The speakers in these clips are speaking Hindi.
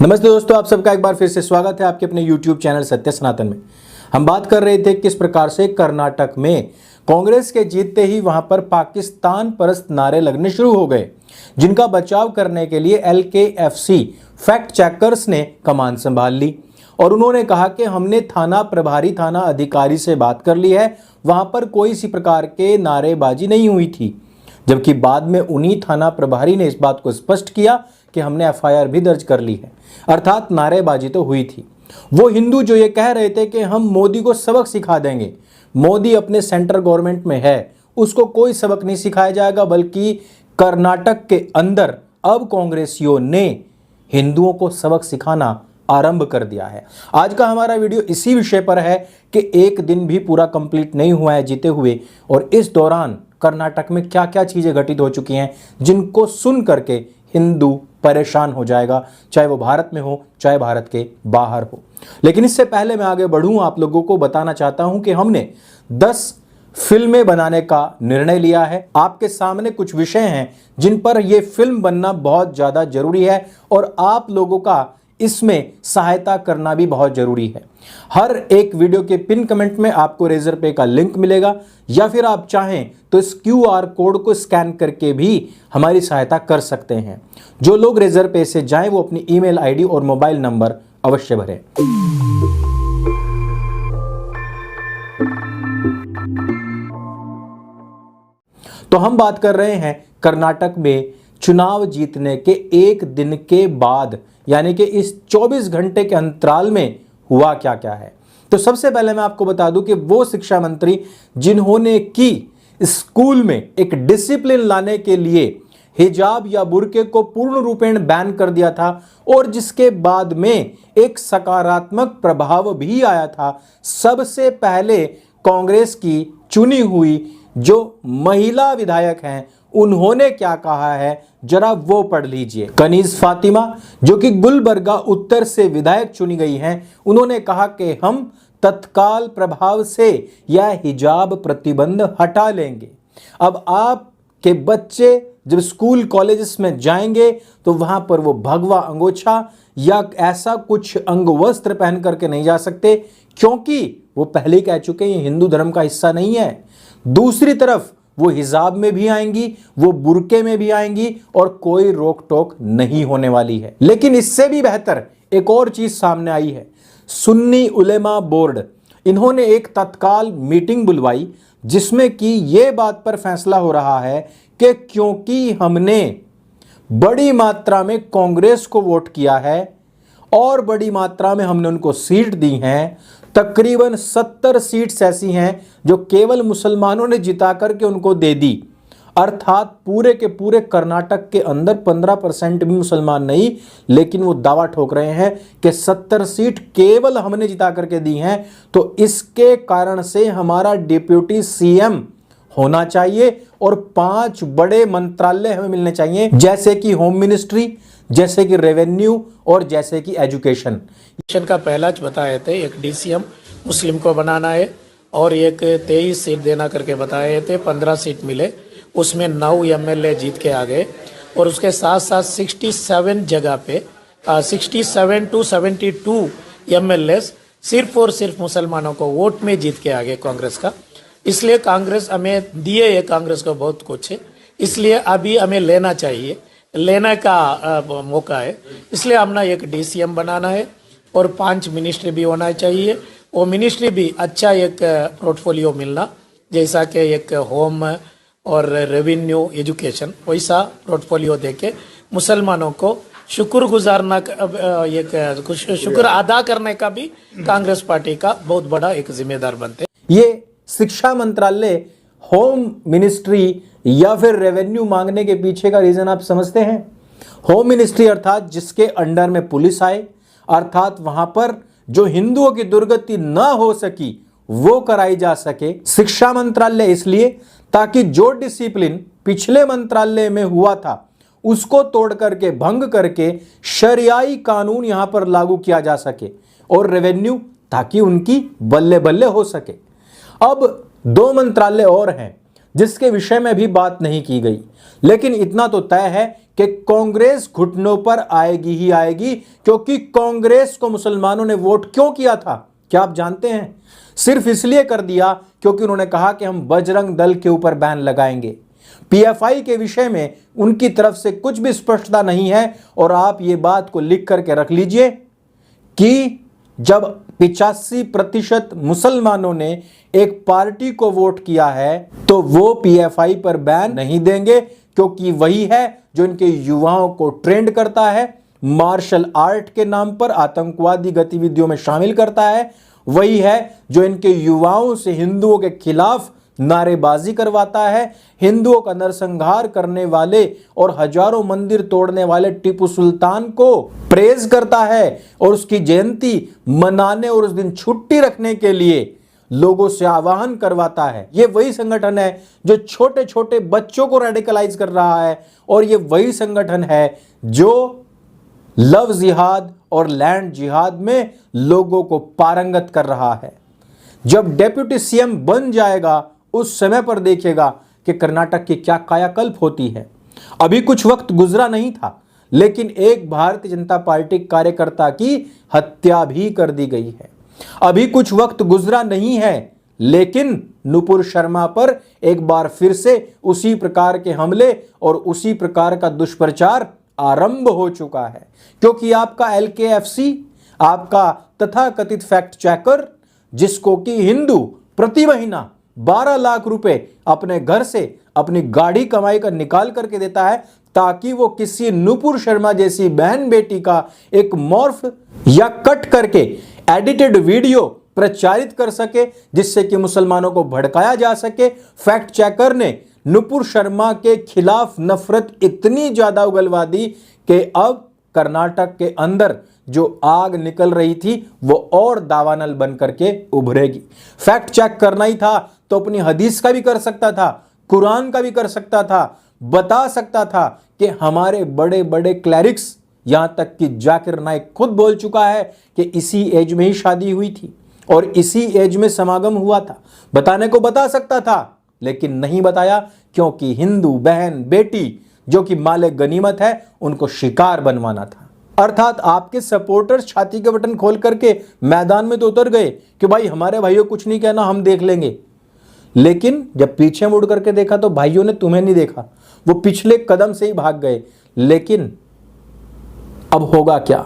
नमस्ते दोस्तों, आप सबका एक बार फिर से स्वागत है आपके अपने YouTube चैनल सत्य सनातन में। हम बात कर रहे थे किस प्रकार से कर्नाटक में कांग्रेस के जीतते ही वहां पर पाकिस्तान परस्त नारे लगने शुरू हो गए, जिनका बचाव करने के लिए LKFC फैक्ट चेकर्स ने कमान संभाल ली और उन्होंने कहा कि हमने थाना प्रभारी थाना अधिकारी से बात कर ली है, वहां पर कोई सी प्रकार के नारेबाजी नहीं हुई थी। जबकि बाद में उन्हीं थाना प्रभारी ने इस बात को स्पष्ट किया कि हमने FIR भी दर्ज कर ली है, अर्थात नारेबाजी तो हुई थी। वो हिंदू जो ये कह रहे थे कि हम मोदी को सबक सिखा देंगे, मोदी अपने सेंट्रल गवर्नमेंट में है, उसको कोई सबक नहीं सिखाया जाएगा, बल्कि कर्नाटक के अंदर अब कांग्रेसियों ने हिंदुओं को सबक सिखाना आरंभ कर दिया है। आज का हमारा वीडियो इसी विषय पर है कि एक दिन भी पूरा कंप्लीट नहीं हुआ है जीते हुए, और इस दौरान कर्नाटक में क्या क्या चीजें घटित हो चुकी हैं जिनको सुन करके हिंदू परेशान हो जाएगा, चाहे वो भारत में हो चाहे भारत के बाहर हो। लेकिन इससे पहले मैं आगे बढ़ूं, आप लोगों को बताना चाहता हूं कि हमने 10 फिल्में बनाने का निर्णय लिया है। आपके सामने कुछ विषय हैं जिन पर यह फिल्म बनना बहुत ज्यादा जरूरी है और आप लोगों का इसमें सहायता करना भी बहुत जरूरी है। हर एक वीडियो के पिन कमेंट में आपको रेजर पे का लिंक मिलेगा, या फिर आप चाहें तो इस QR कोड को स्कैन करके भी हमारी सहायता कर सकते हैं। जो लोग रेजर पे से जाएं वो अपनी ईमेल ID और मोबाइल नंबर अवश्य भरें। तो हम बात कर रहे हैं कर्नाटक में चुनाव जीतने के एक दिन के बाद, यानी कि इस 24 घंटे के अंतराल में हुआ क्या क्या है। तो सबसे पहले मैं आपको बता दूं कि वो शिक्षा मंत्री जिन्होंने की स्कूल में एक डिसिप्लिन लाने के लिए हिजाब या बुर्के को पूर्ण रूपेण बैन कर दिया था और जिसके बाद में एक सकारात्मक प्रभाव भी आया था, सबसे पहले कांग्रेस की चुनी हुई जो महिला विधायक हैं उन्होंने क्या कहा है, जरा वो पढ़ लीजिए। कनीज फातिमा, जो कि गुलबर्गा उत्तर से विधायक चुनी गई हैं, उन्होंने कहा कि हम तत्काल प्रभाव से यह हिजाब प्रतिबंध हटा लेंगे। अब आपके बच्चे जब स्कूल कॉलेजेस में जाएंगे तो वहां पर वो भगवा अंगोछा या ऐसा कुछ अंग वस्त्र पहन करके नहीं जा सकते, क्योंकि वो पहले ही कह चुके हैं ये हिंदू धर्म का हिस्सा नहीं है। दूसरी तरफ वो हिजाब में भी आएंगी, वो बुर्के में भी आएंगी और कोई रोक टोक नहीं होने वाली है। लेकिन इससे भी बेहतर एक और चीज सामने आई है। सुन्नी उलेमा बोर्ड, इन्होंने एक तत्काल मीटिंग बुलवाई जिसमें कि ये बात पर फैसला हो रहा है कि क्योंकि हमने बड़ी मात्रा में कांग्रेस को वोट किया है और बड़ी मात्रा में हमने उनको सीट दी हैं, तकरीबन 70 सीट्स ऐसी हैं जो केवल मुसलमानों ने जिता करके उनको दे दी, अर्थात पूरे के पूरे कर्नाटक के अंदर 15% भी मुसलमान नहीं, लेकिन वो दावा ठोक रहे हैं कि 70 सीट केवल हमने जिता करके दी हैं। तो इसके कारण से हमारा डिप्यूटी CM होना चाहिए और 5 बड़े मंत्रालय हमें मिलने चाहिए, जैसे कि होम मिनिस्ट्री, जैसे कि रेवेन्यू और जैसे कि एजुकेशन। का पहला बताए थे एक DCM मुस्लिम को बनाना है और एक 23 सीट देना करके बताए थे, 15 सीट मिले, उसमें 9 MLA जीत के आ गए और उसके साथ साथ 67 जगह पे 67 to 72 MLAs सिर्फ और सिर्फ मुसलमानों को वोट में जीत के आ गए कांग्रेस का। इसलिए कांग्रेस हमें दिए है, कांग्रेस को बहुत कुछ है, इसलिए अभी हमें लेना चाहिए, लेने का मौका है। इसलिए हमने एक DCM बनाना है और 5 मिनिस्ट्री भी होना चाहिए। वो मिनिस्ट्री भी अच्छा एक पोर्टफोलियो मिलना, जैसा कि एक होम और रेवेन्यू एजुकेशन, वैसा पोर्टफोलियो देके मुसलमानों को शुक्रगुजारना, एक शुक्र अदा करने का भी कांग्रेस पार्टी का बहुत बड़ा एक जिम्मेदार बनते। ये शिक्षा मंत्रालय, होम मिनिस्ट्री या फिर रेवेन्यू मांगने के पीछे का रीजन आप समझते हैं? होम मिनिस्ट्री अर्थात जिसके अंडर में पुलिस आए, अर्थात वहां पर जो हिंदुओं की दुर्गति न हो सकी वो कराई जा सके। शिक्षा मंत्रालय इसलिए ताकि जो डिसिप्लिन पिछले मंत्रालय में हुआ था उसको तोड़ करके, भंग करके शरियाई कानून यहां पर लागू किया जा सके, और रेवेन्यू ताकि उनकी बल्ले बल्ले हो सके। अब 2 मंत्रालय और हैं जिसके विषय में भी बात नहीं की गई, लेकिन इतना तो तय है कि कांग्रेस घुटनों पर आएगी ही आएगी, क्योंकि कांग्रेस को मुसलमानों ने वोट क्यों किया था, क्या आप जानते हैं? सिर्फ इसलिए कर दिया क्योंकि उन्होंने कहा कि हम बजरंग दल के ऊपर बैन लगाएंगे। पीएफआई के विषय में उनकी तरफ से कुछ भी स्पष्टता नहीं है, और आप ये बात को लिख करके रख लीजिए कि जब 85% मुसलमानों ने एक पार्टी को वोट किया है तो वो पीएफआई पर बैन नहीं देंगे, क्योंकि वही है जो इनके युवाओं को ट्रेंड करता है, मार्शल आर्ट के नाम पर आतंकवादी गतिविधियों में शामिल करता है, वही है जो इनके युवाओं से हिंदुओं के खिलाफ नारेबाजी करवाता है, हिंदुओं का नरसंहार करने वाले और हजारों मंदिर तोड़ने वाले टीपू सुल्तान को प्रेज करता है और उसकी जयंती मनाने और उस दिन छुट्टी रखने के लिए लोगों से आह्वान करवाता है। ये वही संगठन है जो छोटे छोटे बच्चों को रेडिकलाइज कर रहा है, और ये वही संगठन है जो लव जिहाद और लैंड जिहाद में लोगों को पारंगत कर रहा है। जब डेप्यूटी सीएम बन जाएगा उस समय पर देखिएगा कि कर्नाटक की क्या कायाकल्प होती है। अभी कुछ वक्त गुजरा नहीं था, लेकिन एक भारतीय जनता पार्टी कार्यकर्ता की हत्या भी कर दी गई है। अभी कुछ वक्त गुजरा नहीं है, लेकिन नुपुर शर्मा पर एक बार फिर से उसी प्रकार के हमले और उसी प्रकार का दुष्प्रचार आरंभ हो चुका है, क्योंकि आपका LKFC, आपका तथाकथित फैक्ट चेकर, जिसको कि हिंदू प्रति महीना 12 लाख रुपए अपने घर से अपनी गाड़ी कमाई कर निकाल करके देता है, ताकि वो किसी नुपुर शर्मा जैसी बहन बेटी का एक मॉर्फ या कट करके एडिटेड वीडियो प्रचारित कर सके, जिससे कि मुसलमानों को भड़काया जा सके। फैक्ट चेकर ने नुपुर शर्मा के खिलाफ नफरत इतनी ज्यादा उगलवा दी कि अब कर्नाटक के अंदर जो आग निकल रही थी वो और दावानल बन करके उभरेगी। फैक्ट चेक करना ही था तो अपनी हदीस का भी कर सकता था, कुरान का भी कर सकता था, बता सकता था कि हमारे बड़े बड़े क्लैरिक्स, यहां तक कि जाकिर नाइक खुद बोल चुका है कि इसी एज में ही शादी हुई थी और इसी एज में समागम हुआ था। बताने को बता सकता था, लेकिन नहीं बताया, क्योंकि हिंदू बहन बेटी जो कि माले गनीमत है उनको शिकार बनवाना था। अर्थात आपके सपोर्टर्स छाती के बटन खोल करके मैदान में तो उतर गए कि भाई हमारे भाइयों कुछ नहीं कहना, हम देख लेंगे, लेकिन जब पीछे मुड़ करके देखा तो भाइयों ने तुम्हें नहीं देखा, वो पिछले कदम से ही भाग गए। लेकिन अब होगा क्या?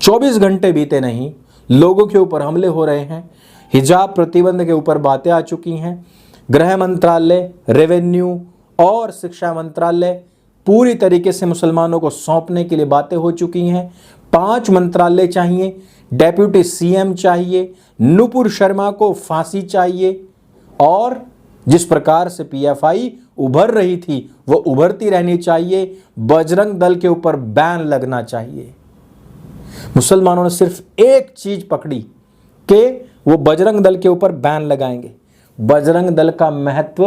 24 घंटे बीते नहीं, लोगों के ऊपर हमले हो रहे हैं, हिजाब प्रतिबंध के ऊपर बातें आ चुकी हैं, गृह मंत्रालय, रेवेन्यू और शिक्षा मंत्रालय पूरी तरीके से मुसलमानों को सौंपने के लिए बातें हो चुकी हैं। 5 मंत्रालय चाहिए, डेप्यूटी सीएम चाहिए, नुपुर शर्मा को फांसी चाहिए, और जिस प्रकार से पीएफआई उभर रही थी वो उभरती रहनी चाहिए। बजरंग दल के ऊपर बैन लगना चाहिए। मुसलमानों ने सिर्फ एक चीज पकड़ी कि वो बजरंग दल के ऊपर बैन लगाएंगे। बजरंग दल का महत्व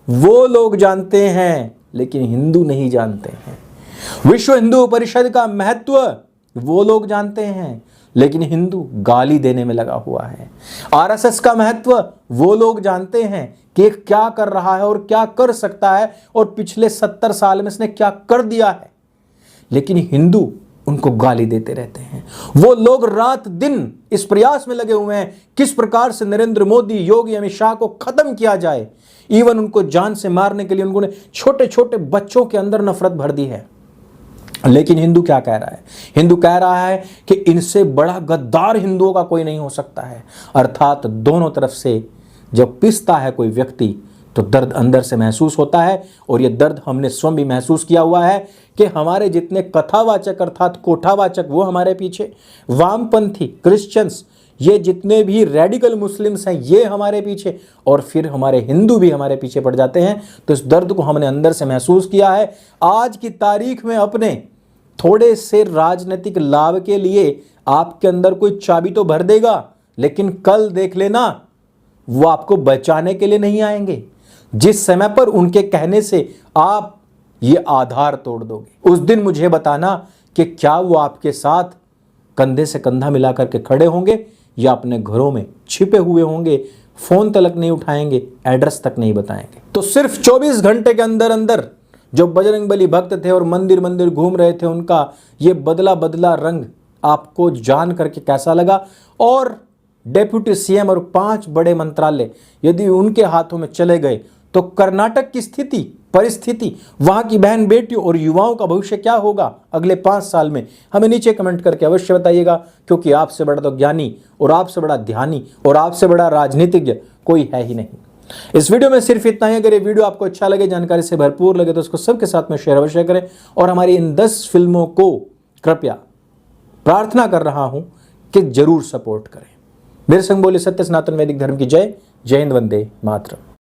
वो लोग जानते हैं, लेकिन हिंदू नहीं जानते हैं। विश्व हिंदू परिषद का महत्व वो लोग जानते हैं, लेकिन हिंदू गाली देने में लगा हुआ है। आरएसएस का महत्व वो लोग जानते हैं कि क्या कर रहा है और क्या कर सकता है, और पिछले 70 साल में इसने क्या कर दिया है, लेकिन हिंदू उनको गाली देते रहते हैं। वो लोग रात दिन इस प्रयास में लगे हुए हैं किस प्रकार से नरेंद्र मोदी, योगी, अमित शाह को खत्म किया जाए। इवन उनको जान से मारने के लिए उन्होंने छोटे छोटे बच्चों के अंदर नफरत भर दी है। लेकिन हिंदू क्या कह रहा है? हिंदू कह रहा है कि इनसे बड़ा गद्दार हिंदुओं का कोई नहीं हो सकता है। अर्थात दोनों तरफ से जब पिसता है कोई व्यक्ति तो दर्द अंदर से महसूस होता है, और ये दर्द हमने स्वयं भी महसूस किया हुआ है कि हमारे जितने कथावाचक अर्थात कोठावाचक वो हमारे पीछे, वामपंथी, क्रिश्चियंस, ये जितने भी रेडिकल मुस्लिम्स हैं ये हमारे पीछे, और फिर हमारे हिंदू भी हमारे पीछे पड़ जाते हैं। तो इस दर्द को हमने अंदर से महसूस किया है। आज की तारीख में अपने थोड़े से राजनीतिक लाभ के लिए आपके अंदर कोई चाबी तो भर देगा, लेकिन कल देख लेना वो आपको बचाने के लिए नहीं आएंगे। जिस समय पर उनके कहने से आप ये आधार तोड़ दोगे, उस दिन मुझे बताना कि क्या वो आपके साथ कंधे से कंधा मिला करके खड़े होंगे या अपने घरों में छिपे हुए होंगे, फोन तक नहीं उठाएंगे, एड्रेस तक नहीं बताएंगे। तो सिर्फ 24 घंटे के अंदर अंदर जो बजरंगबली भक्त थे और मंदिर मंदिर घूम रहे थे, उनका ये बदला बदला रंग आपको जान करके कैसा लगा? और डेप्यूटी सीएम और 5 बड़े मंत्रालय यदि उनके हाथों में चले गए तो कर्नाटक की स्थिति, परिस्थिति, वहां की बहन बेटियों और युवाओं का भविष्य क्या होगा अगले 5 साल में? हमें नीचे कमेंट करके अवश्य बताइएगा, क्योंकि आपसे बड़ा तो ज्ञानी और आपसे बड़ा ध्यानी और आपसे बड़ा राजनीतिज्ञ कोई है ही नहीं। इस वीडियो में सिर्फ इतना ही। अगर ये वीडियो आपको अच्छा लगे, जानकारी से भरपूर लगे, तो उसको सबके साथ में शेयर अवश्य करें और हमारी इन 10 फिल्मों को कृपया प्रार्थना कर रहा हूं कि जरूर सपोर्ट करें। मेरे संग बोले सत्य सनातन वैदिक धर्म की जय। जय हिंद, वंदे मातरम।